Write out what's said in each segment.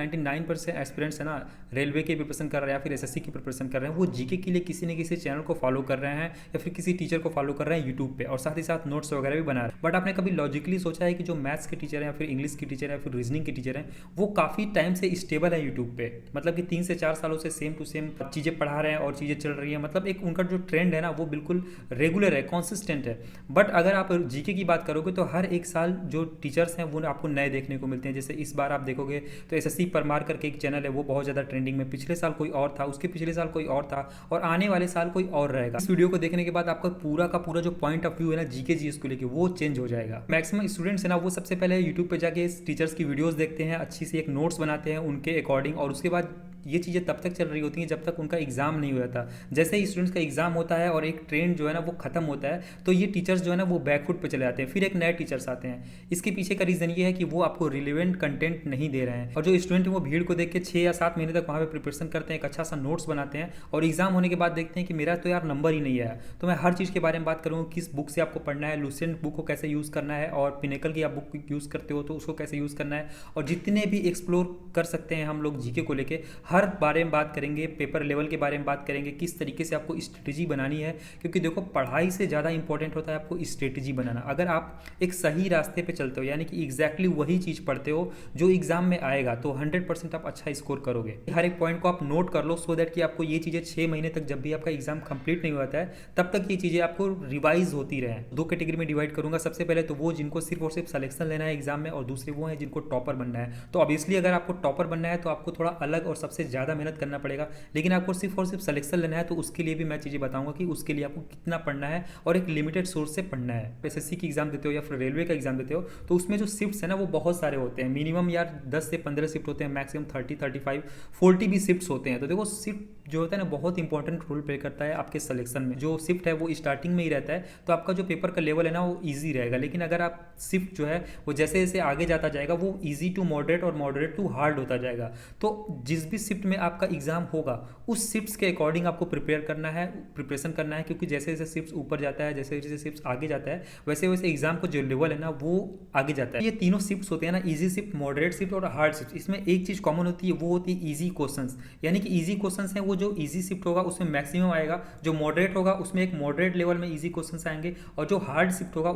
99% aspirants है ना, railway की प्रिपरेशन कर रहे हैं या फिर एसएससी की प्रिपरेशन कर रहे हैं, वो जीके के लिए किसी न किसी चैनल को फॉलो कर रहे हैं या फिर किसी टीचर को फॉलो कर रहे हैं यूट्यूब पे, और साथ ही साथ नोट्स वगैरह भी बना रहे हैं। बट आपने कभी लॉजिकली सोचा है कि जो मैथ्स के टीचर हैं या फिर इंग्लिश के टीचर हैं या फिर रीजनिंग के टीचर हैं, वो काफ़ी टाइम से स्टेबल है यूट्यूब पे, मतलब कि 3 से 4 सालों से सेम टू सेम चीज़ें पढ़ा रहे हैं और चीज़ें चल रही हैं, मतलब एक उनका जो ट्रेंड है ना वो बिल्कुल रेगुलर है, कॉन्सिस्टेंट है। बट अगर आप जीके की बात करोगे तो हर एक साल जो टीचर्स हैं वो आपको नए देखने को मिलते हैं। जैसे इस बार आप देखोगे तो एसएससी परमार करके एक चैनल है, वो बहुत ज़्यादा ट्रेंडिंग में, पिछले साल कोई और था, उसके पिछले साल कोई और था, और आने वाले साल कोई और रहेगा। इस वीडियो को देखने के बाद आपका पूरा का पूरा जो पॉइंट ऑफ व्यू है ना जीके जीएस को लेके, वो चेंज हो जाएगा। मैक्सिमम स्टूडेंट्स है ना, वो सबसे पहले यूट्यूब पे जाके टीचर्स की वीडियोस देखते हैं, अच्छी सी एक नोट्स बनाते हैं उनके अकॉर्डिंग, और उसके बाद ये चीज़ें तब तक चल रही होती हैं जब तक उनका एग्जाम नहीं हो जाता। जैसे ही स्टूडेंट्स का एग्जाम होता है और एक ट्रेंड जो है ना वो खत्म होता है, तो ये टीचर्स जो है ना वो बैकफुट पे चले जाते हैं, फिर एक नए टीचर्स आते हैं। इसके पीछे का रीज़न ये है कि वो आपको रिलेवेंट कंटेंट नहीं दे रहे हैं, और जो स्टूडेंट वो भीड़ को देख के 6 या 7 महीने तक वहाँ पे प्रिपरेशन करते हैं, एक अच्छा सा नोट्स बनाते हैं, और एग्जाम होने के बाद देखते हैं कि मेरा तो यार नंबर ही नहीं आया। तो मैं हर चीज़ के बारे में बात करूँगा, किस बुक से आपको पढ़ना है, लूसेंट बुक को कैसे यूज़ करना है, और पिनेकल की आप बुक यूज़ करते हो तो उसको कैसे यूज़ करना है, और जितने भी एक्सप्लोर कर सकते हैं हम लोग जीके को लेके, हर बारे में बात करेंगे, पेपर लेवल के बारे में बात करेंगे, किस तरीके से आपको स्ट्रेटेजी बनानी है। क्योंकि देखो, पढ़ाई से ज़्यादा इंपॉर्टेंट होता है आपको स्ट्रेटेजी बनाना। अगर आप एक सही रास्ते पे चलते हो, यानी कि एग्जैक्टली वही चीज़ पढ़ते हो जो एग्जाम में आएगा, तो 100% आप अच्छा स्कोर करोगे। हर एक पॉइंट को आप नोट कर लो, सो दैट कि आपको ये चीज़ें 6 महीने तक, जब भी आपका एग्जाम कंप्लीट नहीं होता है, तब तक ये चीज़ें आपको रिवाइज होती रहे। 2 कैटेगरी में डिवाइड करूंगा। सबसे पहले तो वो जिनको सिर्फ और सिर्फ सिलेक्शन लेना है एग्जाम में, और दूसरे वो हैं जिनको टॉपर बनना है। तो ऑब्वियसली अगर आपको टॉपर बनना है तो आपको थोड़ा अलग और सबसे ज़्यादा मेहनत करना पड़ेगा, लेकिन आपको सिर्फ और सिर्फ सिलेक्शन लेना है तो उसके लिए भी मैं चीज़ें बताऊंगा कि उसके लिए आपको कितना पढ़ना है, और एक लिमिटेड सोर्स से पढ़ना है। एसएससी की एग्जाम देते हो या फिर रेलवे का एग्जाम देते हो, तो उसमें जो शिफ्ट्स है ना वो बहुत सारे होते हैं। मिनिमम यार 10 से 15 शिफ्ट होते हैं, मैक्सिमम 30, 35, 40 भी शिफ्ट्स होते हैं। तो देखो, शिफ्ट जो होता है ना बहुत इंपॉर्टेंट रोल प्ले करता है आपके सिलेक्शन में। जो शिफ्ट है वो स्टार्टिंग में ही रहता है, तो आपका जो पेपर का लेवल है ना वो ईजी रहेगा। लेकिन अगर आप शिफ्ट जो है वो जैसे जैसे आगे जाता जाएगा, वो ईजी टू मॉडरेट और मॉडरेट टू हार्ड होता जाएगा। तो जिस भी शिफ्ट में आपका एग्जाम होगा, उस शिफ्ट्स के अकॉर्डिंग आपको प्रिपरेशन करना है, क्योंकि जैसे जैसे शिफ्ट्स ऊपर जाता है, जैसे जैसे शिफ्ट्स आगे जाता है, वैसे वैसे एग्जाम का जो लेवल है ना वो आगे जाता है। ये तीनों शिफ्ट्स होते हैं ना, ईजी शिफ्ट, मॉडरेट शिफ्ट और हार्ड शिफ्ट। इसमें एक चीज़ कॉमन होती है, वो होती है ईजी क्वेश्चंस। यानी कि ईजी क्वेश्चंस हैं वो जो ईजी शिफ्ट होगा उसमें मैक्सिमम आएगा, जो मॉडरेट होगा उसमें एक मॉडरेट लेवल में ईजी क्वेश्चंस आएंगे, और जो हार्ड शिफ्ट होगा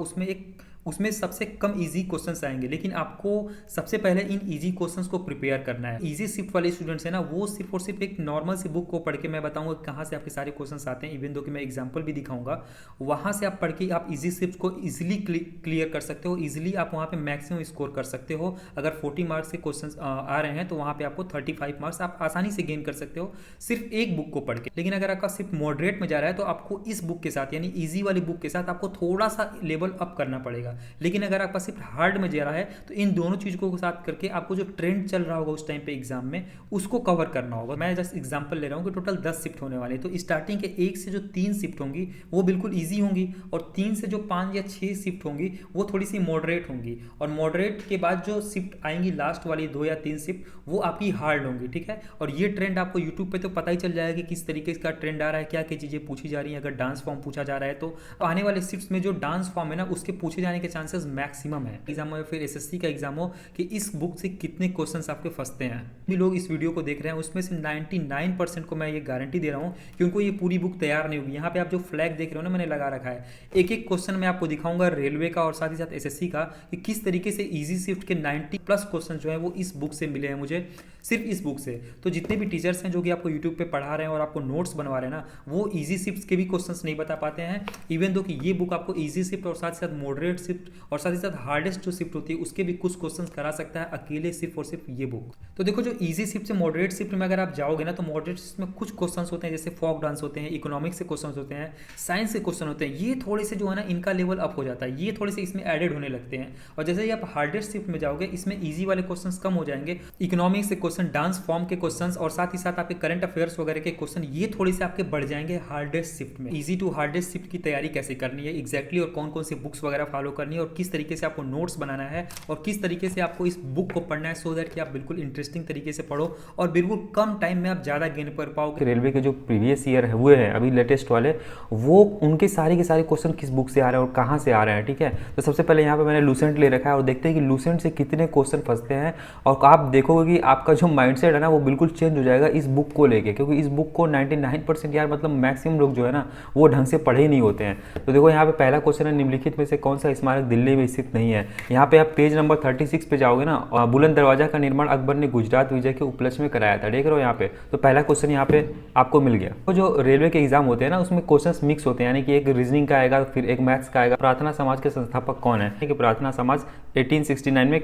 उसमें सबसे कम इजी क्वेश्चंस आएंगे। लेकिन आपको सबसे पहले इन इजी क्वेश्चंस को प्रिपेयर करना है। इजी शिफ्ट वाले स्टूडेंट्स हैं ना, वो सिर्फ और सिर्फ एक नॉर्मल सी बुक को पढ़ के, मैं बताऊंगा कहाँ से आपके सारे क्वेश्चंस आते हैं, इवन दो कि मैं एग्जांपल भी दिखाऊंगा, वहाँ से आप पढ़ के आप इजी शिफ्ट को इजीली क्लियर कर सकते हो। इजीली आप वहाँ पे मैक्सिमम स्कोर कर सकते हो। अगर 40 मार्क्स के क्वेश्चन आ रहे हैं तो वहाँ पे आपको 35 मार्क्स आप आसानी से गेन कर सकते हो, सिर्फ एक बुक को पढ़ के। लेकिन अगर आपका सिर्फ मॉडरेट में जा रहा है तो आपको इस बुक के साथ, यानी ईजी वाली बुक के साथ, आपको थोड़ा सा लेवल अप करना पड़ेगा। लेकिन अगर आपका सिर्फ हार्ड में जा रहा है तो इन दोनों चीज़ों को साथ करके आपको जो ट्रेंड चल रहा होगा उस टाइम पे एग्जाम में, उसको कवर करना होगा। मैं जस्ट एग्जांपल ले रहा हूँ कि टोटल 10 शिफ्ट होने वाले हैं, तो स्टार्टिंग के 1 से जो 3 शिफ्ट होंगी वो बिल्कुल ईजी होंगी, और 3 से जो 5 या 6 शिफ्ट होंगी वो थोड़ी सी मॉडरेट होंगी, और मॉडरेट के बाद जो शिफ्ट आएंगी लास्ट वाली 2 या 3 शिफ्ट, वो आपकी हार्ड होंगी। ठीक है, और ये ट्रेंड आपको यूट्यूब पे तो पता ही चल जाएगा कि किस तरीके का ट्रेंड आ रहा है, क्या क्या चीज़ें पूछी जा रही हैं। अगर डांस फॉर्म पूछा जा रहा है तो आने वाले शिफ्ट्स में जो डांस फॉर्म है ना उसके पूछे जाने के चांसेस मैक्सिमम है। एग्जाम हो या फिर एसएससी का एग्जाम हो, कि इस बुक से कितने क्वेश्चंस आपके फंसते हैं। भी लोग इस वीडियो को देख रहे हैं उसमें से 99% को मैं ये गारंटी दे रहा हूँ कि उनको ये पूरी बुक तैयार नहीं होगी। यहाँ पे आप जो फ्लैग देख रहे हो ना, मैंने लगा रखा है, एक एक क्वेश्चन मैं आपको दिखाऊंगा रेलवे का और साथ ही साथ एसएससी का, कि किस तरीके से ईजी शिफ्ट के 90+ क्वेश्चन जो है वो इस बुक से मिले हैं मुझे, सिर्फ इस बुक से। तो जितने भी टीचर्स हैं जो कि आपको यूट्यूब पे पढ़ा रहे हैं और आपको नोट्स बनवा रहे हैं ना, वो ईजी शिफ्ट के भी क्वेश्चंस नहीं बता पाते हैं, इवन दो कि ये बुक आपको ईजी शिफ्ट और साथ ही साथ मॉडरेट शिफ्ट और साथ ही साथ हार्डेस्ट जो शिफ्ट होती है उसके भी कुछ क्वेश्चंस करा सकता है अकेले सिर्फ और सिर्फ ये बुक। तो देखो, जो ईजी शिफ्ट से मॉडरेट शिफ्ट में अगर आप जाओगे ना, तो मॉडरेट शिफ्ट में कुछ क्वेश्चंस होते हैं, जैसे फोक डांस होते हैं, इकोनॉमिक्स से क्वेश्चंस होते हैं, साइंस के क्वेश्चन होते हैं, ये थोड़े से जो है ना इनका लेवल अप हो जाता है, ये थोड़े से इसमें एडेड होने लगते हैं। और जैसे ही आप हार्डेस्ट शिफ्ट में जाओगे, इसमें ईजी वाले क्वेश्चंस कम हो जाएंगे, इकोनॉमिक्स के क्वेश्चन, डांस फॉर्म के क्वेश्चंस और साथ ही साथ आपके करंट अफेयर्स वगैरह के क्वेश्चन, ये थोड़े से आपके बढ़ जाएंगे हार्डेस्ट शिफ्ट में। ईजी टू हार्डेस्ट शिफ्ट की तैयारी कैसे करनी है एग्जैक्टली, और कौन कौन सी बुक्स वगैरह फॉलो करनी है, और किस तरीके से आपको नोट्स बनाना है, और किस तरीके से आपको इस बुक को पढ़ना है, सो दैट कि आप बिल्कुल इंटरेस्टिंग तरीके से पढ़ो और बिल्कुल कम टाइम में आप ज़्यादा गेन कर पाओगे। रेलवे के जो प्रीवियस ईयर हुए हैं अभी लेटेस्ट वाले, वो उनके सारे के सारे क्वेश्चन किस बुक से आ रहे हैं और कहाँ से आ रहे हैं। ठीक है, तो सबसे पहले यहाँ पे मैंने लूसेंट ले रखा है और देखते हैं कि लूसेंट से कितने क्वेश्चन फंसते हैं। और आप देखोगे कि आपका जो माइंडसेट है ना वो बिल्कुल चेंज हो जाएगा इस बुक को लेके, क्योंकि इस बुक को 99% यार मतलब मैक्सिमम लोग जो है ना वो ढंग से पढ़े ही नहीं होते हैं। तो देखो यहाँ पे पहला क्वेश्चन है, निम्नलिखित में से कौन सा स्मारक दिल्ली में स्थित नहीं है। यहाँ पे आप पेज नंबर 36 पे जाओगे ना, बुलंद दरवाजा का निर्माण अकबर ने गुजरात विजय के उपलक्ष्य में कराया था, देख रहे हो यहाँ पे। तो पहला क्वेश्चन यहाँ पे आपको मिल गया। तो जो रेलवे के एग्जाम होते हैं ना उसमें क्वेश्चंस मिक्स होते हैं, यानी कि एक रीजनिंग का आएगा, फिर एक मैथ्स का आएगा। प्रार्थना समाज के संस्थापक कौन है? कि प्रार्थना समाज 1869 में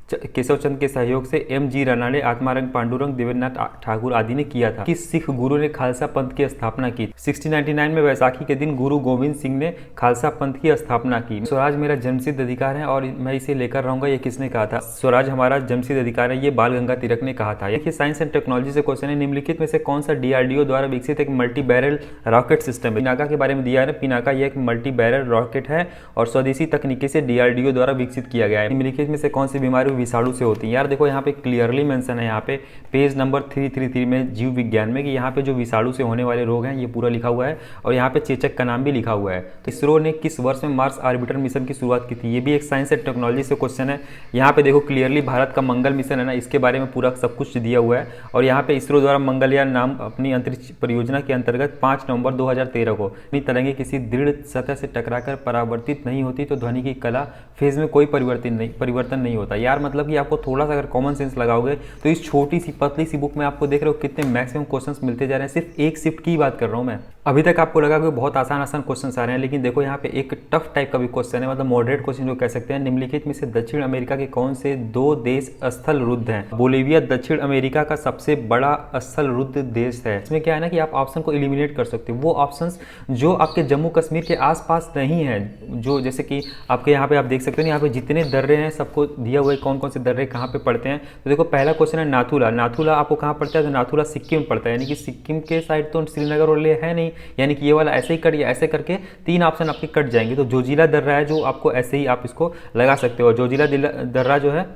केशव चंद के सहयोग से M.G. रनाड़े, आत्मारंग पांडुरंग, देवेंद्रनाथ ठाकुर आदि ने किया था। किस सिख गुरु ने खालसा पंथ की स्थापना की? 1699 में वैसाखी के दिन गुरु गोविंद सिंह ने खालसा पंथ की स्थापना की। स्वराज मेरा जन्मसिद्ध अधिकार है और मैं इसे लेकर रहूंगा, ये किसने कहा था? स्वराज हमारा जन्मसिद्ध अधिकार है, ये बाल गंगाधर तिलक ने कहा था। देखिए साइंस एंड टेक्नोलॉजी से क्वेश्चन है, निम्नलिखित में से कौन सा DRDO द्वारा विकसित एक मल्टी बैरल रॉकेट सिस्टम है? पिनाका के बारे में दिया है ना, पिनाका ये एक मल्टी बैरल रॉकेट है और स्वदेशी तकनीकी से DRDO द्वारा विकसित किया गया है। निम्नलिखित में से कौन सी बीमारी विषाणु से होती है? यार देखो यहाँ पे क्लियरली मेंशन है, यहाँ पे पेज नंबर 333 में जीव विज्ञान में, कि यहाँ पे जो विषाणु से होने वाले रोग हैं ये पूरा लिखा हुआ है और यहाँ पे चेचक का नाम भी लिखा हुआ है। तो इसरो ने किस वर्ष में मार्स ऑर्बिटर मिशन की शुरुआत की थी? ये भी एक साइंस एंड टेक्नोलॉजी से क्वेश्चन है। यहाँ पे देखो क्लियरली भारत का मंगल मिशन है ना, इसके बारे में पूरा सब कुछ दिया हुआ है और यहाँ पे इसरो द्वारा मंगलयान नाम अपनी अंतरिक्ष परियोजना के अंतर्गत 5 नवंबर 2013 को अपनी तरंगे किसी दृढ़ सतह से टकराकर परावर्तित नहीं होती तो ध्वनि की कला फेज में कोई परिवर्तन नहीं होता। यार मतलब कि आपको थोड़ा सा अगर कॉमन सेंस लगाओगे तो इस छोटी सी पतली सी बुक में आपको देख रहे हो कितने मैक्सिमम क्वेश्चंस मिलते जा रहे हैं। सिर्फ एक शिफ्ट की बात कर रहा हूं मैं। अभी तक आपको लगा कि बहुत आसान क्वेश्चंस आ रहे हैं, लेकिन देखो यहाँ पे एक टफ टाइप का भी क्वेश्चन है, मतलब मॉडरेट क्वेश्चन जो कह सकते हैं। निम्नलिखित में से दक्षिण अमेरिका के कौन से 2 देश स्थल रुद्ध हैं? बोलिविया दक्षिण अमेरिका का सबसे बड़ा स्थल रुद्ध देश है। इसमें क्या है ना कि आप ऑप्शन को एलिमिनेट कर सकते हो, वो ऑप्शंस जो आपके जम्मू कश्मीर के आसपास नहीं है, जो जैसे कि आपके यहाँ पे आप देख सकते हो यहाँ पे जितने दर्रे हैं सबको दिया हुआ है कौन कौन से दर्रे कहाँ पे पड़ते हैं। तो देखो पहला क्वेश्चन है नाथुला। नाथुला आपको कहाँ पड़ता है? तो नाथुला सिक्किम में पड़ता है, यानी कि सिक्किम के साइड तो श्रीनगर और ले है नहीं, यानी कि ये वाला ऐसे ही कट गया, ऐसे करके 3 ऑप्शन आपके कट जाएंगे। तो जोजिला दर्रा है जो आपको ऐसे ही आप इसको लगा सकते हो। जोजिला दर्रा जो है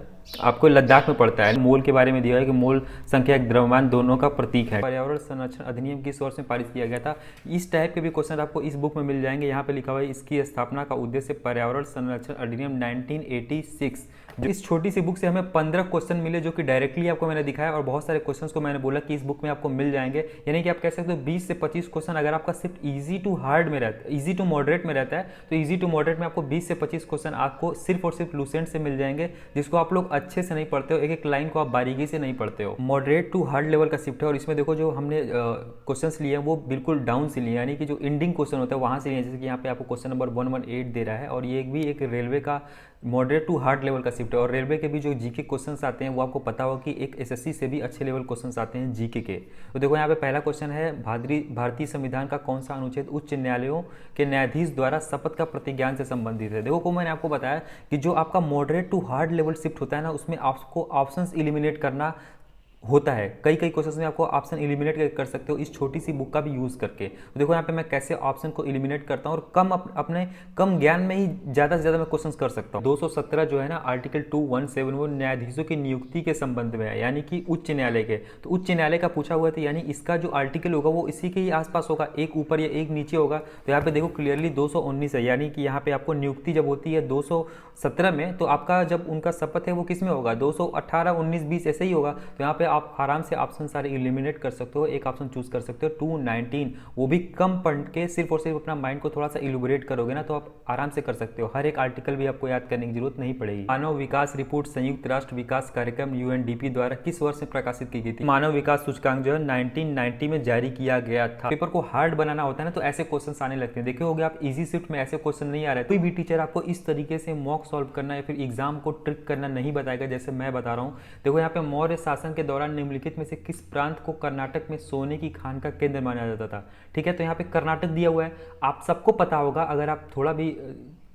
आपको लद्दाख में पड़ता है। मोल के बारे में दिया है कि मोल संख्या एक द्रव्यमान दोनों का प्रतीक है। पर्यावरण संरक्षण अधिनियम किस वर्ष में पारित किया गया था? इस टाइप के भी क्वेश्चन आपको इस बुक में मिल जाएंगे। यहाँ पे लिखा हुआ है इसकी स्थापना का उद्देश्य पर्यावरण संरक्षण अधिनियम 1986। इस छोटी सी बुक से हमें 15 क्वेश्चन मिले जो कि डायरेक्टली आपको मैंने दिखाया और बहुत सारे क्वेश्चंस को मैंने बोला कि इस बुक में आपको मिल जाएंगे, यानी कि आप कह सकते हो 20 से 25 क्वेश्चन अगर आपका सिर्फ इजी टू हार्ड में रहता है, इजी टू मॉडरेट में रहता है, तो इजी टू मॉडरेट में आपको 20 से 25 क्वेश्चन आपको सिर्फ और सिर्फ लूसेंट से मिल जाएंगे, जिसको आप लोग अच्छे से नहीं पढ़ते हो, एक एक लाइन को आप बारीकी से नहीं पढ़ते हो। मॉडरेट टू हार्ड लेवल का शिफ्ट है और इसमें देखो जो हमने क्वेश्चन लिए हैं वो बिल्कुल डाउन से लिए, यानी कि जो एंडिंग क्वेश्चन होता है वहां से लिए, जैसे कि यहाँ पे आपको क्वेश्चन नंबर 118 दे रहा है और ये भी एक रेलवे का मॉडरेट टू हार्ड लेवल का शिफ्ट है। और रेलवे के भी जो जीके क्वेश्चंस आते हैं वो आपको पता होगा कि एक एसएससी से भी अच्छे लेवल क्वेश्चंस आते हैं जीके के। तो देखो यहाँ पे पहला क्वेश्चन है भारतीय संविधान का कौन सा अनुच्छेद उच्च न्यायालयों के न्यायाधीश द्वारा शपथ का प्रतिज्ञान से संबंधित है? देखो को मैंने आपको बताया कि जो आपका moderate to hard level shift होता है ना उसमें आपको ऑप्शंस एलिमिनेट करना होता है। कई क्वेश्चंस में आपको ऑप्शन एलिमिनेट कर सकते हो इस छोटी सी बुक का भी यूज करके। तो देखो यहाँ पे मैं कैसे ऑप्शन को एलिमिनेट करता हूँ और अपने कम ज्ञान में ही ज़्यादा से ज़्यादा मैं क्वेश्चंस कर सकता हूँ। 217 जो है ना आर्टिकल 217 वो न्यायाधीशों की नियुक्ति के संबंध में है, यानी कि उच्च न्यायालय के। तो उच्च न्यायालय का पूछा हुआ था, यानी इसका जो आर्टिकल होगा वो इसी के ही आसपास होगा, एक ऊपर या एक नीचे होगा। तो यहाँ पे देखो क्लियरली 219 है, यानी कि यहाँ पे आपको नियुक्ति जब होती है 217 में, तो आपका जब उनका शपथ है वो किस में होगा? 218, 19, 20 ऐसे ही होगा। तो यहाँ पे आप आराम से ऑप्शन सारे एलिमिनेट कर सकते हो, एक ऑप्शन चूज कर सकते हो 219, वो भी कम पढ़ के सिर्फ और सिर्फ अपना माइंड को थोड़ा सा इलुबरेट करोगे ना तो आप आराम से कर सकते हो। हर एक आर्टिकल भी आपको याद करने की जरूरत नहीं पड़ेगी। मानव विकास रिपोर्ट संयुक्त राष्ट्र विकास कार्यक्रम UNDP द्वारा किस वर्ष में प्रकाशित की गई थी? मानव विकास सूचकांक जो है 1990 में जारी किया गया था। पेपर को हार्ड बनाना होता है ना तो ऐसे क्वेश्चन आने लगते हैं। देखे होगे आप इजी शिफ्ट में ऐसे क्वेश्चन नहीं आ रहे। कोई भी टीचर आपको इस तरीके से मॉक सॉल्व करना या फिर एग्जाम को ट्रिक करना नहीं बताएगा जैसे मैं बता रहा हूँ। देखो यहाँ पे मौर्य शासन के दौरान निम्नलिखित में से किस प्रांत को कर्नाटक में सोने की खान का केंद्र माना जाता था? ठीक है, तो यहाँ पे कर्नाटक दिया हुआ है, आप सबको पता होगा अगर आप थोड़ा भी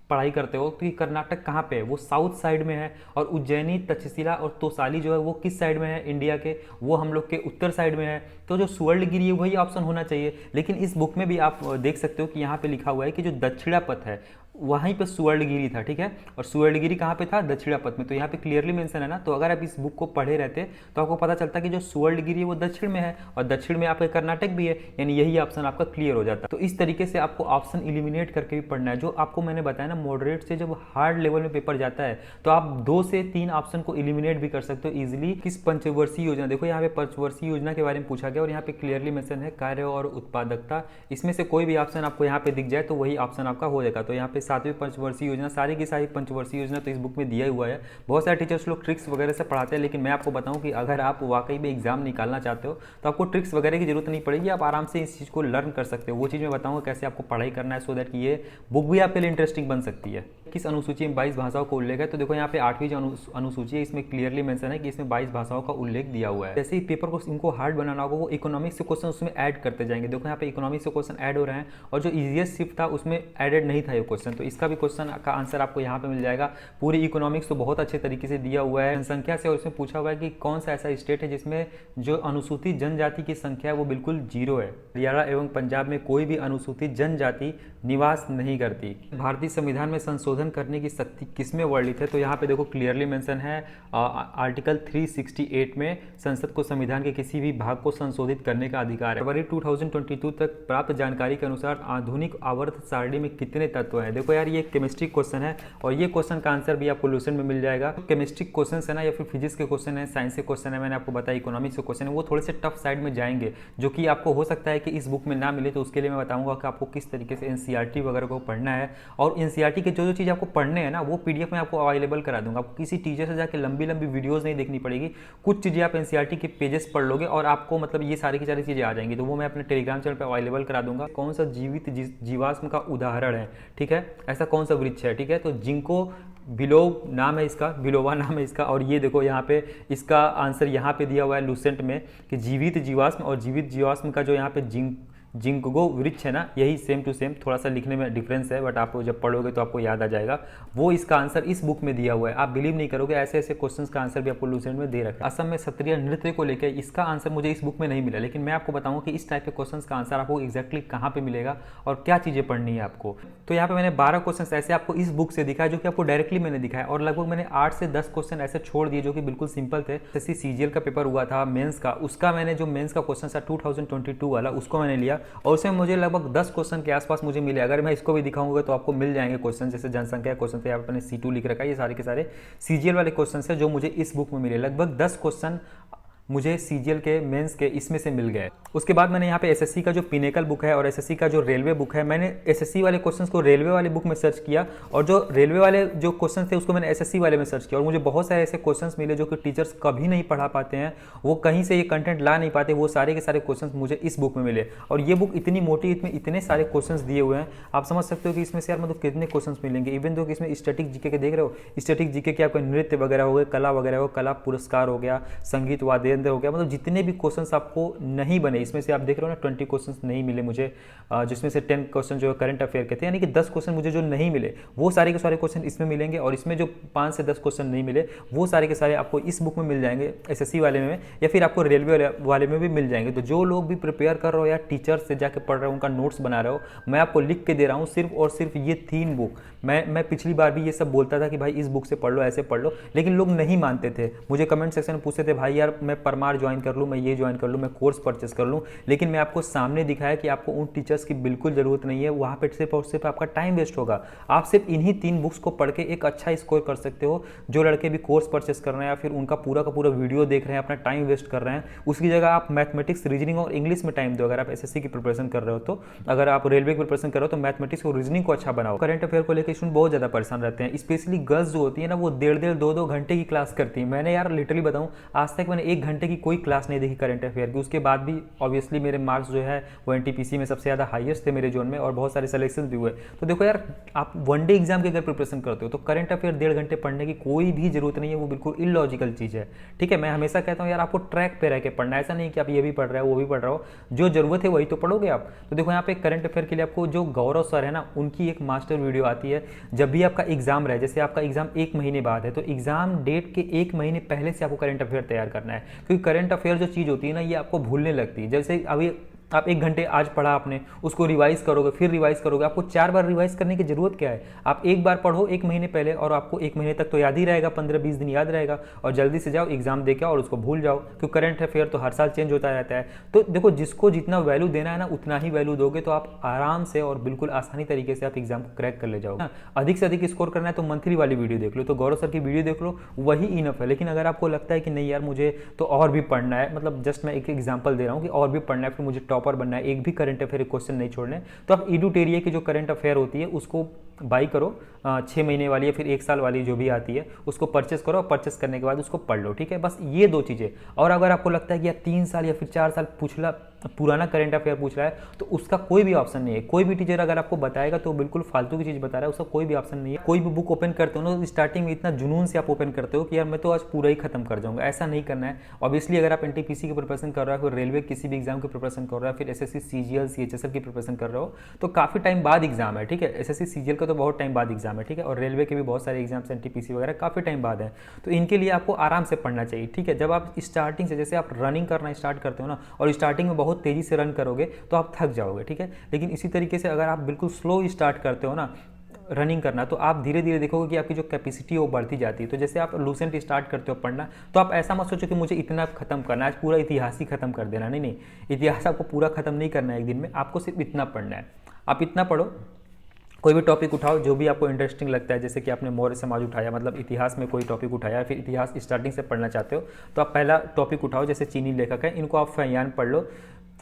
पढ़ाई करते हो तो कर्नाटक कहाँ पे है? वो साउथ साइड में है। और उज्जैनी, तक्षशिला और तोसाली जो है वो किस साइड में है इंडिया के? वो हम लोग के उत्तर साइड में है। तो जो सुवर्णगिरी है वही ऑप्शन होना चाहिए। लेकिन इस बुक में भी आप देख सकते हो कि यहाँ पे लिखा हुआ है कि जो दक्षिणा पथ है वहीं पे सुवर्णगिरी था, ठीक है। और सुवर्णगिरी कहाँ पे था? दक्षिणापथ में। तो यहाँ पे क्लियरली मेंशन है ना। तो अगर आप इस बुक को पढ़े रहते तो आपको पता चलता कि जो सुवर्णगिरी है वो दक्षिण में है और दक्षिण में आपका कर्नाटक भी है, यानी यही ऑप्शन आपका क्लियर हो जाता। तो इस तरीके से आपको ऑप्शन इलिमिनेट करके भी पढ़ना है। जो आपको मैंने बताया ना, मॉडरेट से जब हार्ड लेवल में पेपर जाता है तो आप 2 से 3 ऑप्शन को इलिमिनेट भी कर सकते हो इजिली। किस पंचवर्षीय योजना, देखो यहाँ पे पंचवर्षीय योजना के बारे में पूछा गया और यहाँ पे क्लियरली मेंशन है कार्य और उत्पादकता। इसमें से कोई भी ऑप्शन आपको यहाँ पे दिख जाए तो वही ऑप्शन आपका हो जाएगा। तो यहाँ पे 7वीं पंचवर्षीय योजना, सारी की सारी पंचवर्षीय योजना तो इस बुक में दिया हुआ है। बहुत सारे टीचर्स लोग ट्रिक्स वगैरह से पढ़ाते हैं, लेकिन मैं आपको बताऊं कि अगर आप वाकई में एग्जाम निकालना चाहते हो तो आपको ट्रिक्स वगैरह की जरूरत नहीं पड़ेगी। आप आराम से इस चीज़ को लर्न कर सकते हो। वो चीज़ मैं बताऊंगा कैसे आपको पढ़ाई करना है, सो दैट कि ये बुक भी आपके लिए इंटरेस्टिंग बन सकती है। किस अनुसूची में 22 भाषाओं का उल्लेख है? तो देखो यहाँ पे 8वीं जो अनुसूची है इसमें क्लियरली मेंशन है कि इसमें 22 भाषाओं का उल्लेख दिया हुआ है। जैसे ही पेपर को इनको हार्ड बनाना होगा, वो इकोनॉमिक्स से क्वेश्चन उसमें ऐड करते जाएंगे। देखो यहाँ पे इकोनॉमिक्स से क्वेश्चन ऐड हो रहे हैं और जो इजीएस्ट शिफ्ट था उसमें एडेड नहीं था ये क्वेश्चन। तो इसका भी क्वेश्चन का आंसर आपको यहाँ पे मिल जाएगा। पूरी इकोनॉमिक्स तो बहुत अच्छे तरीके से दिया हुआ है जनसंख्या से, और इसमें पूछा हुआ है कि कौन सा ऐसा स्टेट है जिसमें जो अनुसूचित जनजाति की संख्या है वो बिल्कुल 0 है। हरियाणा एवं पंजाब में कोई भी अनुसूचित जनजाति निवास नहीं करती। भारतीय संविधान में संशोधन करने की शक्ति किसमें वर्णित है? तो यहाँ पे देखो क्लियरली मेंशन है आर्टिकल 368 में संसद को संविधान के किसी भी भाग को संशोधित करने का अधिकार है। फरवरी 2022 तक प्राप्त जानकारी के अनुसार आधुनिक आवर्त सारणी में कितने तत्व हैं? देखो यार, ये केमिस्ट्री क्वेश्चन है और ये क्वेश्चन का आंसर भी आपको क्वेश्चन में मिल जाएगा। केमिस्ट्री क्वेश्चन है ना, या फिर फिजिक्स के क्वेश्चन है, साइंस के क्वेश्चन है, मैंने आपको बताया इकोनॉमिक्स के क्वेश्चन है, वो थोड़े से टफ साइड में जाएंगे, जो कि आपको हो सकता है कि इस बुक में ना मिले। तो उसके लिए मैं बताऊंगा कि आपको किस तरीके से एनसीईआरटी वगैरह को पढ़ना है। और एनसीईआरटी के जो चीज़ आपको पढ़ने हैं ना, वो पीडीएफ में आपको अवेलेबल करा दूंगा। आपको किसी टीचर से जाकर लंबी लंबी वीडियोस नहीं देखनी पड़ेगी। कुछ चीज़ें आप एनसीईआरटी के पेजेस पढ़ लोगे और आपको मतलब ये सारी की सारी चीज़ें आ जाएंगी। तो वो मैं अपने टेलीग्राम चैनल पर अवेलेबल करा दूंगा। कौन सा जीवित जीवाश्म का उदाहरण है, ठीक है, ऐसा कौन सा वृक्ष है, ठीक है। तो जिंको बिलोव नाम है इसका, बिलोवा नाम है इसका। और ये देखो यहाँ पे इसका आंसर यहाँ पे दिया हुआ है लूसेंट में कि जीवित जीवाश्म और जीवित जीवाश्म का जो यहाँ पे जिंकगो वृक्ष है ना, यही सेम टू सेम, थोड़ा सा लिखने में डिफरेंस है, बट आप जब पढ़ोगे तो आपको याद आ जाएगा। वो इसका आंसर इस बुक में दिया हुआ है। आप बिलीव नहीं करोगे, ऐसे ऐसे क्वेश्चंस का आंसर भी आपको लूसेंट में दे रखा है। असम में क्षत्रिय नृत्य को लेकर इसका आंसर मुझे इस बुक में नहीं मिला, लेकिन मैं आपको बताऊंगा कि इस टाइप के क्वेश्चन का आंसर आपको एक्जैक्टली कहाँ पे मिलेगा और क्या चीज़ें पढ़नी है आपको। तो यहाँ पे मैंने 12 क्वेश्चन ऐसे आपको इस बुक से दिखाया जो कि आपको डायरेक्टली मैंने दिखाया, और लगभग मैंने 8 से 10 क्वेश्चन ऐसे छोड़ दिए जो कि बिल्कुल सिंपल थे। जैसे सीजीएल का पेपर हुआ था मेंस का, उसका मैंने जो मेंस का क्वेश्चन था 2022 वाला, उसको मैंने लिया और उसमें मुझे लगभग 10 क्वेश्चन के आसपास मुझे मिले। अगर मैं इसको भी दिखाऊंगा तो आपको मिल जाएंगे क्वेश्चन। जैसे जनसंख्या क्वेश्चन थे, यहाँ पे मैंने C2 लिख रखा है। ये सारे के सारे सीजीएल वाले क्वेश्चन है जो मुझे इस बुक में मिले। लगभग 10 क्वेश्चन मुझे सीजीएल के मेंस के इसमें से मिल गए। उसके बाद मैंने यहाँ पे एसएससी का जो पिनेकल बुक है और एसएससी का जो रेलवे बुक है, मैंने एसएससी वाले क्वेश्चंस को रेलवे वाले बुक में सर्च किया और जो रेलवे वाले जो क्वेश्चंस थे उसको मैंने एसएससी वाले में सर्च किया और मुझे बहुत सारे ऐसे क्वेश्चंस मिले जो कि टीचर्स कभी नहीं पढ़ा पाते हैं, वो कहीं से ये कंटेंट ला नहीं पाते। वो सारे के सारे क्वेश्चन मुझे इस बुक में मिले और ये बुक इतनी मोटी, इसमें इतने सारे क्वेश्चन दिए हुए हैं, आप समझ सकते हो कि इसमें से यार मतलब कितने क्वेश्चन मिलेंगे। इवन तो इसमें स्टैटिक जीके के देख रहे हो, स्टैटिक जीके के आपको नृत्य वगैरह हो गए, कला वगैरह हो, कला पुरस्कार हो गया, संगीत वाद्ययंत्र हो गया, मतलब जितने भी क्वेश्चंस आपको नहीं बने इसमें से, आप देख रहे हो ना 20 क्वेश्चंस नहीं मिले मुझे, जिसमें से 10 क्वेश्चन जो करंट अफेयर के थे, यानी कि 10 क्वेश्चन मुझे जो नहीं मिले वो सारे के सारे क्वेश्चन इसमें मिलेंगे। और इसमें जो 5 से 10 क्वेश्चन नहीं मिले वो सारे के सारे आपको इस बुक में मिल जाएंगे, एसएससी वाले में या फिर आपको रेलवे वाले में भी मिल जाएंगे। तो जो लोग भी प्रिपेयर कर रहे हो या टीचर से जाके पढ़ रहे हो, उनका नोट्स बना रहे हो, मैं आपको लिख के दे रहा हूँ सिर्फ और सिर्फ ये 3 बुक। मैं पिछली बार भी ये सब बोलता था कि भाई इस बुक से पढ़ लो, ऐसे पढ़ लो, लेकिन लोग नहीं मानते थे। मुझे कमेंट सेक्शन में पूछते थे भाई यार मैं परमार ज्वाइन कर लूँ, मैं ये ज्वाइन कर लूँ, मैं कोर्स परचेस कर लूँ, लेकिन मैं आपको सामने दिखाया कि आपको उन टीचर्स की बिल्कुल जरूरत नहीं है। वहाँ पे सिर्फ और सिर्फ आपका टाइम वेस्ट होगा। आप सिर्फ इन्हीं 3 बुक्स को पढ़ के एक अच्छा स्कोर कर सकते हो। जो लड़के भी कोर्स परचेस कर रहे हैं या फिर उनका पूरा का पूरा वीडियो देख रहे हैं, अपना टाइम वेस्ट कर रहे हैं, उसकी जगह आप मैथमेटिक्स, रीजनिंग और इंग्लिश में टाइम दो। अगर आप एसएससी की प्रिपरेशन कर रहे हो तो, अगर आप रेलवे की प्रिपरेशन कर रहे हो तो मैथमेटिक्स और रीजनिंग को अच्छा बनाओ। करंट अफेयर को लेकर स्टूडेंट बहुत ज्यादा परेशान रहते हैं, स्पेशली गर्ल्स जो होती है ना, वो 1.5 2 घंटे की क्लास करती है। मैंने यार लिटरली बताऊं, आज तक मैंने 1 घंटे की कोई क्लास नहीं देखी करंट अफेयर की। उसके बाद भी ऑब्वियसली मेरे मार्क्स जो है वो एनटीपीसी में सबसे ज़्यादा हाईएस्ट थे मेरे जोन में और बहुत सारे सिलेक्शन भी हुए। तो देखो यार, आप वनडे एग्जाम की अगर प्रिपरेशन करते हो तो करंट अफेयर 1.5 घंटे पढ़ने की कोई भी जरूरत नहीं है, वो बिल्कुल इलॉजिकल चीज़ है। ठीक है, मैं हमेशा कहता हूँ यार आपको ट्रैक पे रह के पढ़ना है, ऐसा नहीं कि आप ये भी पढ़ रहे हो वो भी पढ़ रहे हो, जो जरूरत है वही तो पढ़ोगे आप। तो देखो यहाँ पे करंट अफेयर के लिए आपको जो गौरव सर है ना, उनकी एक मास्टर वीडियो आती है। जब भी आपका एग्जाम रहे, जैसे आपका एग्जाम 1 महीने बाद है, तो एग्जाम डेट के 1 महीने पहले से आपको करंट अफेयर तैयार करना है, क्योंकि करंट अफेयर जो चीज़ होती है ना, ये आपको भूलने लगती है। जैसे अभी आप 1 घंटे आज पढ़ा आपने, उसको रिवाइज करोगे, फिर रिवाइज करोगे, आपको 4 बार रिवाइज करने की जरूरत क्या है? आप एक बार पढ़ो 1 महीने पहले और आपको 1 महीने तक तो याद ही रहेगा, 15-20 दिन याद रहेगा, और जल्दी से जाओ एग्जाम दे के और उसको भूल जाओ, क्योंकि करंट अफेयर तो हर साल चेंज होता रहता है। तो देखो, जिसको जितना वैल्यू देना है ना उतना ही वैल्यू दोगे तो आप आराम से और बिल्कुल आसानी तरीके से आप एग्जाम को क्रैक कर ले जाओगे। अधिक से अधिक स्कोर करना है तो मंथली वाली वीडियो देख लो, तो गौरव सर की वीडियो देख लो, वही इनफ है। लेकिन अगर आपको लगता है कि नहीं यार मुझे तो और भी पढ़ना है, मतलब जस्ट मैं एक एग्जांपल दे रहा हूँ कि और भी पढ़ना है, फिर मुझे टॉपर बनना है, एक भी करंट अफेयर क्वेश्चन नहीं छोड़ने, तो आप एडुटेरिया की जो करंट अफेयर होती है उसको बाई करो, 6 महीने वाली या फिर 1 साल वाली जो भी आती है उसको परचेस करो, और परचेस करने के बाद उसको पढ़ लो, ठीक है। बस ये 2 चीज़ें। और अगर आपको लगता है कि यार 3 साल या फिर 4 साल पुराना करंट अफेयर पूछ रहा है तो उसका कोई भी ऑप्शन नहीं है। कोई भी टीचर अगर आपको बताएगा तो बिल्कुल फालतू की चीज़ बता रहा है, उसका कोई भी ऑप्शन नहीं है। कोई भी बुक ओपन करते हो ना, स्टार्टिंग में इतना जुनून से आप ओपन करते हो कि यार मैं तो आज पूरा ही खत्म कर जाऊंगा, ऐसा नहीं करना है। ऑब्वियसली अगर आप एनटीपीसी की प्रिपरेशन कर रहे हो, फिर रेलवे किसी भी एग्जाम की प्रिपरेशन कर रहे हो, फिर एसएससी सीजीएल सीएचएसएल की प्रिपरेशन कर रहे हो, तो काफ़ी टाइम बाद एग्जाम है, ठीक है। एसएससी सीजीएल का तो बहुत टाइम बाद एग्जाम है, ठीक है, और रेलवे के भी बहुत सारे एग्जाम्स एनटीपीसी वगैरह काफ़ी टाइम बाद है, तो इनके लिए आपको आराम से पढ़ना चाहिए, ठीक है। जब आप स्टार्टिंग से, जैसे आप रनिंग करना स्टार्ट करते हो ना, और स्टार्टिंग में बहुत तेज़ी से रन करोगे तो आप थक जाओगे, ठीक है। लेकिन इसी तरीके से अगर आप बिल्कुल स्लो स्टार्ट करते हो ना रनिंग करना, तो आप धीरे धीरे देखोगे कि आपकी जो कैपेसिटी है वो बढ़ती जाती है। तो जैसे आप लूसेंट स्टार्ट करते हो पढ़ना, तो आप ऐसा मत सोचो कि मुझे इतना खत्म करना है, आज पूरा इतिहास ही खत्म कर देना, नहीं, इतिहास आपको पूरा खत्म नहीं करना है एक दिन में, आपको सिर्फ इतना पढ़ना है। आप इतना पढ़ो, कोई भी टॉपिक उठाओ जो भी आपको इंटरेस्टिंग लगता है, जैसे कि आपने मौर्य समाज उठाया, मतलब इतिहास में कोई टॉपिक उठाया, फिर इतिहास स्टार्टिंग से पढ़ना चाहते हो तो आप पहला टॉपिक उठाओ, जैसे चीनी लेखक है, इनको आप फैयान पढ़ लो,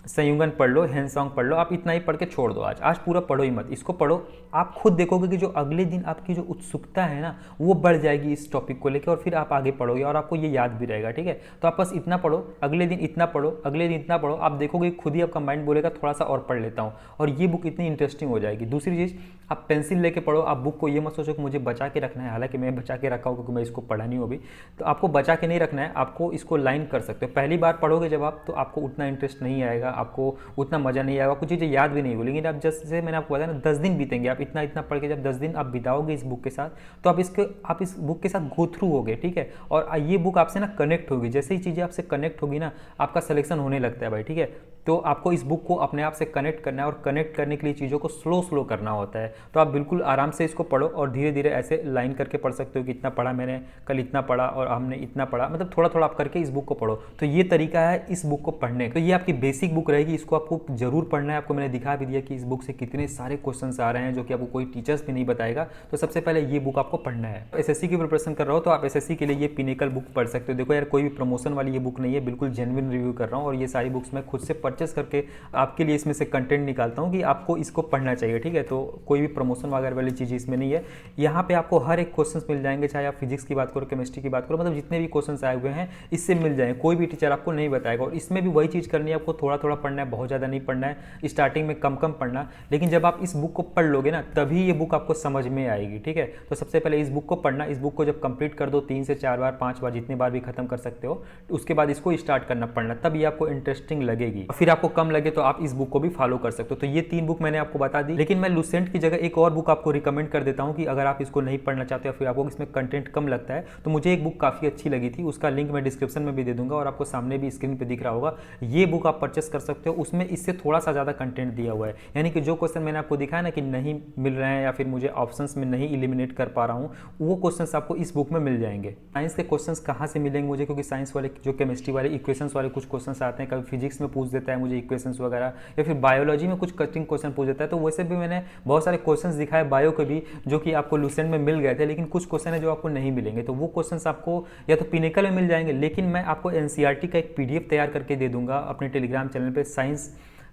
संयुगन पढ़ लो, हेनसोंग पढ़ लो, आप इतना ही पढ़ के छोड़ दो। आज पूरा पढ़ो ही मत, इसको पढ़ो। आप खुद देखोगे कि जो अगले दिन आपकी जो उत्सुकता है ना वो बढ़ जाएगी इस टॉपिक को लेकर, और फिर आप आगे पढ़ोगे और आपको ये याद भी रहेगा, ठीक है। तो आप बस इतना पढ़ो, अगले दिन इतना पढ़ो, अगले दिन इतना पढ़ो, आप देखोगे खुद ही आपका माइंड बोलेगा थोड़ा सा और पढ़ लेता हूँ, और ये बुक इतनी इंटरेस्टिंग हो जाएगी। दूसरी चीज़, आप पेंसिल लेके पढ़ो, आप बुक को ये मत सोचो कि मुझे बचा के रखना है, हालांकि मैं बचा के रखा हूँ क्योंकि मैं इसको पढ़ा नहीं हूँ अभी, तो आपको बचा के नहीं रखना है, आपको इसको लाइन कर सकते हो। पहली बार पढ़ोगे जब आप, तो आपको उतना इंटरेस्ट नहीं आएगा, आपको उतना मजा नहीं आएगा, कुछ चीज़ें याद भी नहीं होगी। लेकिन आप जैसे मैंने आपको बताया ना 10 दिन बीतेंगे, आप इतना इतना पढ़ के जब 10 दिन आप बिताओगे इस बुक के साथ, तो आप इस बुक के साथ गो थ्रू होगे, ठीक है। और ये बुक आपसे ना कनेक्ट होगी, जैसे ही चीज़ें आपसे कनेक्ट होगी ना, आपका सिलेक्शन होने लगता है भाई, ठीक है। तो आपको इस बुक को अपने आप से कनेक्ट करना है, और कनेक्ट करने के लिए चीज़ों को स्लो करना होता है। तो आप बिल्कुल आराम से इसको पढ़ो और धीरे धीरे ऐसे लाइन करके पढ़ सकते हो कि इतना पढ़ा मैंने, कल इतना पढ़ा और हमने इतना पढ़ा, मतलब थोड़ा थोड़ा आप करके इस बुक को पढ़ो। तो ये तरीका है इस बुक को पढ़ने का। तो ये आपकी बेसिक बुक रहेगी, इसको आपको जरूर पढ़ना है। आपको मैंने दिखा भी दिया कि इस बुक से कितने सारे क्वेश्चंस आ रहे हैं जो कि आपको कोई टीचर्स भी नहीं बताएगा। तो सबसे पहले ये बुक आपको पढ़ना है। एसएससी की प्रिपरेशन कर रहा हो तो आप एसएससी के लिए ये पिनेकल बुक पढ़ सकते हो। देखो यार, कोई भी प्रमोशन वाली ये बुक नहीं है, बिल्कुल जेन्युइन रिव्यू कर रहा हूँ, और ये सारी बुक्स मैं खुद से परचेस करके आपके लिए इसमें से कंटेंट निकालता हूँ कि आपको इसको पढ़ना चाहिए, ठीक है। तो कोई भी प्रमोशन वगैरह वाली चीज़ इसमें नहीं है। यहाँ पे आपको हर एक क्वेश्चंस मिल जाएंगे, चाहे आप फिजिक्स की बात करो, केमिस्ट्री की बात करो, मतलब जितने भी क्वेश्चंस आए हुए हैं इससे मिल जाएंगे, कोई भी टीचर आपको नहीं बताएगा। और इसमें भी वही चीज़ करनी है, आपको थोड़ा थोड़ा पढ़ना है, बहुत ज़्यादा नहीं पढ़ना है, स्टार्टिंग में कम पढ़ना। लेकिन जब आप इस बुक को पढ़ लोगे ना, तभी ये बुक आपको समझ में आएगी, ठीक है। तो सबसे पहले इस बुक को पढ़ना, इस बुक को जब कंप्लीट कर दो 3 से 4 बार 5 बार, जितने बार भी खत्म कर सकते हो, उसके बाद इसको स्टार्ट करना पढ़ना, तब ये आपको इंटरेस्टिंग लगेगी। फिर आपको कम लगे तो आप इस बुक को भी फॉलो कर सकते हो। तो ये 3 बुक मैंने आपको बता दी, लेकिन मैं लूसेंट की जगह एक और बुक आपको रिकमेंड कर देता हूँ कि अगर आप इसको नहीं पढ़ना चाहते हो, फिर आपको इसमें कंटेंट कम लगता है, तो मुझे एक बुक काफ़ी अच्छी लगी थी, उसका लिंक मैं डिस्क्रिप्शन में भी दे दूंगा और आपको सामने भी स्क्रीन पर दिख रहा होगा। ये बुक आप परचेस कर सकते हो, उसमें इससे थोड़ा सा ज़्यादा कंटेंट दिया हुआ है, यानी कि जो क्वेश्चन मैंने आपको दिखाया ना कि नहीं मिल रहे हैं या फिर मुझे ऑप्शंस में नहीं एलिमिनेट कर पा रहा हूँ, वो क्वेश्चंस आपको इस बुक में मिल जाएंगे। साइंस के क्वेश्चंस कहाँ से मिलेंगे मुझे, क्योंकि साइंस वाले जो केमिस्ट्री वाले इक्वेशंस वाले कुछ क्वेश्चंस आते हैं, कभी फिजिक्स में पूछ देता है मुझे इक्वेशंस वगैरह, या फिर बायोलॉजी में कुछ कटिंग क्वेश्चन पूछ देता है। तो वैसे भी मैंने बहुत सारे क्वेश्चंस दिखाए बायो के भी, जो कि आपको लूसेंट में मिल गए थे, लेकिन कुछ क्वेश्चन है जो आपको नहीं मिलेंगे। तो वो क्वेश्चंस आपको या तो पिनेकल में मिल जाएंगे, लेकिन मैं आपको एनसीईआरटी का एक पीडीएफ तैयार करके दे दूंगा अपने टेलीग्राम चैनल पे,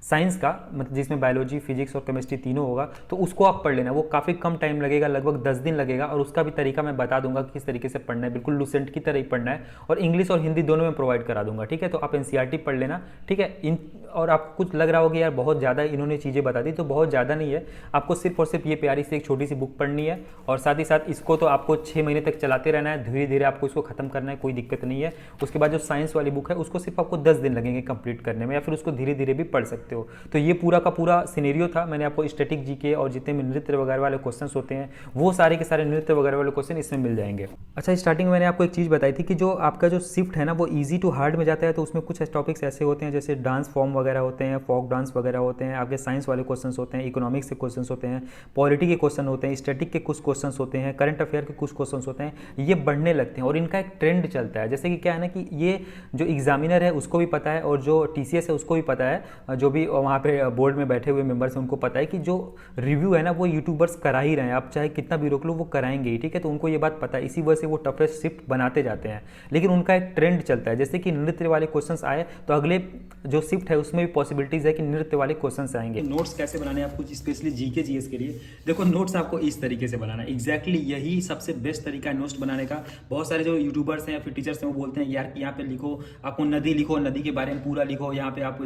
साइंस का, मतलब जिसमें बायोलॉजी, फिजिक्स और केमिस्ट्री तीनों होगा। तो उसको आप पढ़ लेना, वो काफ़ी कम टाइम लगेगा, लगभग 10 दिन लगेगा, और उसका भी तरीका मैं बता दूंगा कि किस तरीके से पढ़ना है, बिल्कुल लूसेंट की तरह ही पढ़ना है, और इंग्लिश और हिंदी दोनों में प्रोवाइड करा दूंगा, ठीक है। तो आप एनसीईआरटी पढ़ लेना, ठीक है। और आपको कुछ लग रहा होगा यार बहुत ज़्यादा इन्होंने चीज़ें बता दी, तो बहुत ज़्यादा नहीं है, आपको सिर्फ और सिर्फ ये प्यारी सी एक छोटी सी बुक पढ़नी है, और साथ ही साथ इसको तो आपको 6 महीने तक चलाते रहना है, धीरे धीरे आपको इसको खत्म करना है, कोई दिक्कत नहीं है। उसके बाद जो साइंस वाली बुक है उसको सिर्फ आपको 10 दिन लगेंगे कंप्लीट करने में, या फिर उसको धीरे धीरे भी पढ़ सकते हो। सकते हो। तो ये पूरा का पूरा सिनेरियो था। मैंने आपको स्टैटिक जीके और जितने भी नृत्य वगैरह वाले क्वेश्चन होते हैं वो सारे के सारे नृत्य वगैरह वाले क्वेश्चन इसमें मिल जाएंगे। अच्छा, स्टार्टिंग में मैंने आपको एक चीज़ बताई थी कि जो आपका जो शिफ्ट है ना वो ईजी टू हार्ड में जाता है, तो उसमें कुछ टॉपिक्स ऐसे होते हैं जैसे डांस फॉर्म वगैरह होते हैं, फोक डांस वगैरह होते हैं, आपके साइंस वाले क्वेश्चन होते हैं, इकोनॉमिक्स के क्वेश्चन होते हैं, पॉलिटी के क्वेश्चन होते हैं, स्टैटिक के कुछ क्वेश्चन होते हैं, करंट अफेयर के कुछ क्वेश्चन होते हैं। ये बढ़ने लगते हैं और इनका एक ट्रेंड चलता है। जैसे कि क्या है ना कि ये जो एग्जामिनर है उसको भी पता है और जो TCS है उसको भी पता है, जो भी वहाँ पे बोर्ड में बैठे हुए मेंबर्स हैं उनको पता है कि जो रिव्यू है ना वो यूट्यूबर्स करा ही रहे हैं, आप चाहे कितना भी रोक लो वो कराएंगे ही, ठीक है। तो उनको ये बात पता है, इसी वजह से वो टफेस्ट शिफ्ट बनाते जाते हैं। लेकिन उनका एक ट्रेंड चलता है, जैसे कि नृत्य वाले क्वेश्चंस आए तो अगले जो शिफ्ट है उसमें भी पॉसिबिलिटीज है कि नृत्य वाले क्वेश्चंस आएंगे। नोट्स कैसे बनाने हैं आपको, स्पेशली जीके जीएस के लिए देखो, नोट्स आपको इस तरीके से बनाना है। एग्जैक्टली यही सबसे बेस्ट तरीका है नोट्स बनाने का। बहुत सारे जो यूट्यूबर्स हैं या फिर टीचर्स हैं वो बोलते हैं यार यहाँ पे लिखो, आपको नदी लिखो, नदी के बारे में पूरा लिखो, यहाँ पे आप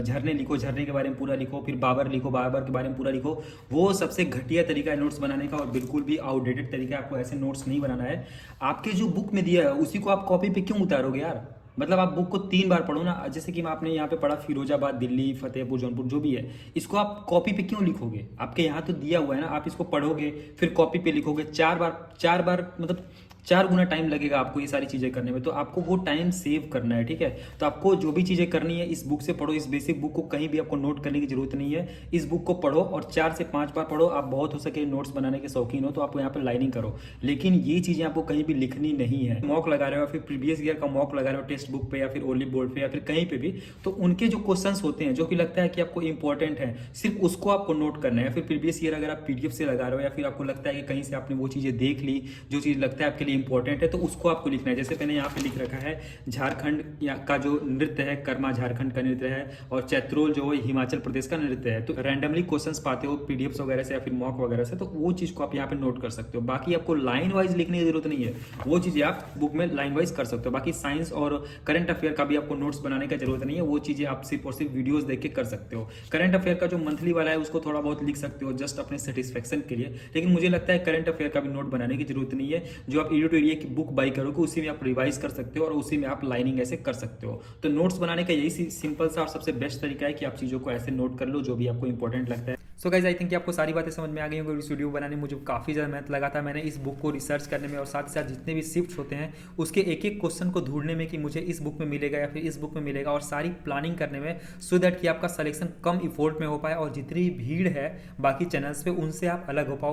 झरने लिखो, झरने के बारे में पूरा लिखो, फिर बाबर लिखो, बाबर के बारे में पूरा लिखो। वो सबसे घटिया तरीका है नोट्स बनाने का और बिल्कुल भी आउटडेटेड तरीका है। आपको ऐसे नोट्स नहीं बनाना है। आपके जो बुक में दिया है उसी को आप कॉपी पे क्यों उतारोगे यार? मतलब आप बुक को 3 बार पढ़ो ना। जैसे कि आपने यहाँ पे पढ़ा फिरोजाबाद, दिल्ली, फतेहपुर, जौनपुर, जो भी है, इसको आप कॉपी पे क्यों लिखोगे? आपके यहाँ तो दिया हुआ है ना, आप इसको पढ़ोगे फिर कॉपी पे लिखोगे। 4 बार मतलब 4 गुना टाइम लगेगा आपको ये सारी चीज़ें करने में। तो आपको वो टाइम सेव करना है, ठीक है। तो आपको जो भी चीज़ें करनी है इस बुक से पढ़ो। इस बेसिक बुक को कहीं भी आपको नोट करने की जरूरत नहीं है। इस बुक को पढ़ो और 4 से 5 बार पढ़ो। आप बहुत हो सके नोट्स बनाने के शौकीन हो तो आप यहाँ पर लाइनिंग करो, लेकिन ये चीज़ें आपको कहीं भी लिखनी नहीं है। मॉक लगा रहे हो, फिर प्रीवियस ईयर का मॉक लगा रहे हो टेक्स्ट बुक पे या फिर ओनली बोर्ड पे या फिर कहीं पे भी, तो उनके जो क्वेश्चंस होते हैं जो कि लगता है कि आपको इंपॉर्टेंट है, सिर्फ उसको आपको नोट करना है। फिर प्रीवियस ईयर अगर आप PDF से लगा रहे हो या फिर आपको लगता है कि कहीं से आपने वो चीज़ें देख ली जो चीज़ लगता है आपके लिए इंपॉर्टेंट है, तो उसको आपको लिखना है। जैसे मैंने यहाँ पे लिख रखा है झारखंड का जो नृत्य है, कर्मा झारखंड का नृत्य है और चैत्रोल जो हिमाचल प्रदेश का नृत्य है। तो रैंडमली क्वेश्चंस पाते हो PDFs वगैरह से या फिर मॉक वगैरह से, तो वो चीज़ को आप यहाँ पे नोट कर सकते हो। बाकी आपको लाइन वाइज लिखने की जरूरत नहीं है, वो चीज़ें आप बुक में लाइन वाइज कर सकते हो। बाकी साइंस और करंट अफेयर का भी आपको नोट्स बनाने की जरूरत नहीं है, वो चीज़ें आप सिर्फ और सिर्फ वीडियोस देख के कर सकते हो। करंट अफेयर का जो मंथली वाला है उसको थोड़ा बहुत लिख सकते हो जस्ट अपने सेटिस्फेक्शन के लिए, लेकिन मुझे लगता है करंट अफेयर का भी नोट बनाने की जरूरत नहीं है। जो आप एडिटोरियल की बुक बाई करोगे उसी में आप रिवाइज कर सकते हो और उसी में आप लाइनिंग ऐसे कर सकते हो। तो नोट्स बनाने का यही सिंपल सा और सबसे बेस्ट तरीका है कि आप चीज़ों को ऐसे नोट कर लो जो भी आपको इंपॉर्टेंट लगता है। सो गाइस, आई थिंक कि आपको सारी बातें समझ में आ गई होंगी। इस वीडियो बनाने में मुझे काफ़ी ज़्यादा मेहनत लगा था। मैंने इस बुक को रिसर्च करने में और साथ ही साथ जितने भी शिफ्ट्स होते हैं उसके एक एक क्वेश्चन को ढूंढने में कि मुझे इस बुक में मिलेगा या फिर इस बुक में मिलेगा, और सारी प्लानिंग करने में, सो दैट कि आपका सिलेक्शन कम इफोर्ट में हो पाए और जितनी भीड़ है बाकी चैनल्स पे उनसे आप अलग हो पाओ।